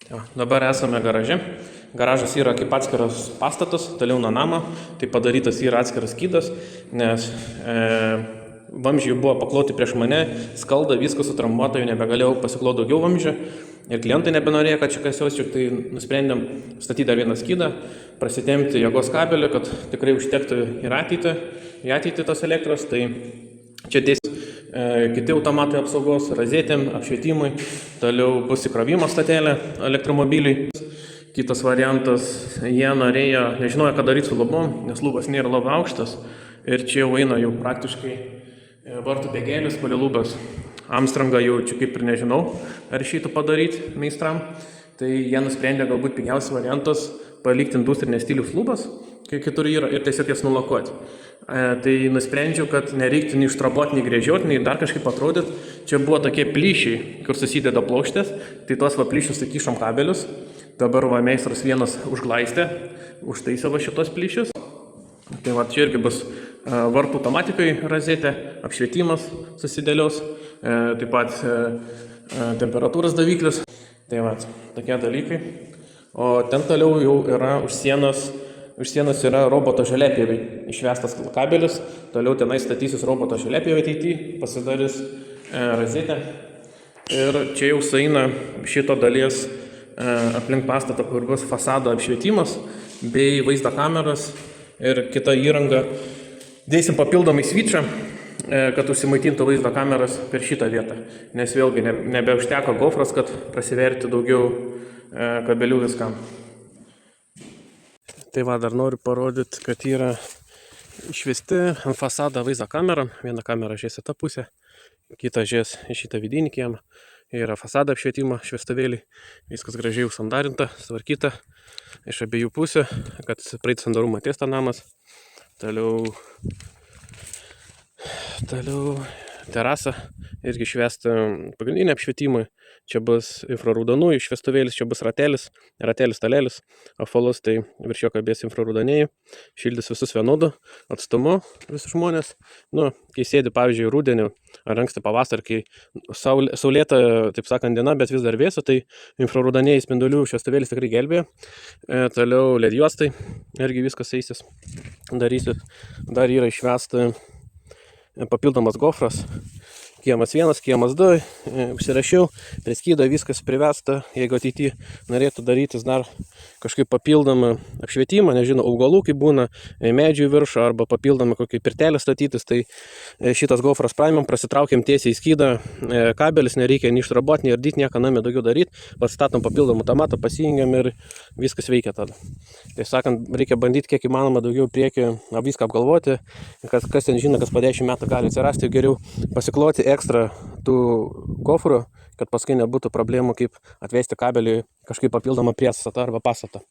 Jo, dabar esame garaže. Garažas yra kaip atskiras pastatas, toliau nuo namo, tai padarytas yra atskiras skydas, nes vamzdžiai buvo pakloti prieš mane, skalda, viskas sutrambuota, jau nebegalėjau pasikloti daugiau vamzdžių ir klientai nebenorėjo, kad čia kasiausiu, tai nusprendėm statyti dar vieną skydą, prasitempti jėgos kabelį, kad tikrai užtektų į ateitį tos elektros, tai čia dėsis kiti automatai apsaugos, razetėm, apšvietimui, toliau bus įkrovimo stotelė elektromobiliai. Kitas variantas, jie norėjo, nežinojo, ką daryti su lubom, nes lubas nėra labai aukštas ir čia jau eina jau praktiškai vartų bėgėlis, palei lubas. Armstrongą jau čia kaip ir nežinau, ar išeitų padaryti meistram, tai jie nusprendė galbūt pigiausias variantas palikti industrinės stiliaus lubas, kai kitur yra, ir tiesiog jas nulakuoti. Tai nusprendžiau, kad nereiktų nei ištrabuoti, nei grėžioti, nei dar kažkaip atrodyti. Čia buvo tokie plyšiai, kur susideda plokštės, tai tuos plyšius įkišom kabelius. Dabar meistras vienas užglaistė, užtaisė šitos plyšius. Tai čia irgi bus vartų automatikai razetė, apšvietimas susidėlios, taip pat temperatūros daviklis. Tai tokie dalykai. O ten toliau jau yra už sienos yra roboto žaliapjovė išvestas kabelis, toliau tenai statysis roboto žaliapjovė ateityje, pasidarys razetę. Ir čia jau sueina šito dalies aplink pastatą, kur bus fasado apšvietimas bei vaizdo kameras ir kita įranga. Dėsim papildomai switchą, kad užsimaitintų vaizdo kameras per šitą vietą, nes vėlgi nebeužteko gofras, kad prasiverti daugiau kabelių viskam. Tai dar noriu parodyti, kad yra išvesti ant fasadą vaizdo kamerą. Viena kamera žies į tą pusę, kita žies į šitą vidinį kiemą. Yra fasado apšvietimo šviestuvėliai, viskas gražiai užsandarinta, sutvarkyta iš abiejų pusių, kad praeitų sandarumą ties tą namas. Toliau terasa irgi šviesta pagrindinė apšvietimui. Čia bus infraraudonųjų šviestuvėlis, čia bus ratelis, talelis, apvalus, tai virš jo kabės infraraudonėjai, šildys visus vienodu atstumu visus žmonės. Kai sėdi, pavyzdžiui, rudenį ar anksti pavasarį, kai saulėta, taip sakant, diena, bet vis dar vėsu, tai infraraudonėjai spindulių šviestuvėlis tikrai gelbėja. Toliau LED juostai, irgi viskas eisis, darysis. Dar yra išvesta papildomas gofras. Kiemas 1, kiemas 2, užsirašiau, prie skydo viskas privesta, jeigu ateityje norėtų darytis dar kažkaip papildomą apšvietimą, nežinau, augalų kaip būna, medžių viršų arba papildomą kokį pirtelę statytis, tai šitas gofras paimam, prasitraukiam tiesiai į skydą, kabelis, nereikia nei ištrabuoti, nei ardyti, nieko namie daugiau daryti, pastatom papildomą automatą, pasijungiam ir viskas veikia tada. Tai sakant, reikia bandyti kiek įmanoma daugiau priekį viską apgalvoti, kas ten žino, kas po 10 metų gali atsirasti, geriau pasikloti ekstra tų gofrų, kad paskui nebūtų problemų, kaip atvesti kabelį kažkaip papildomą priestatą arba pastatą.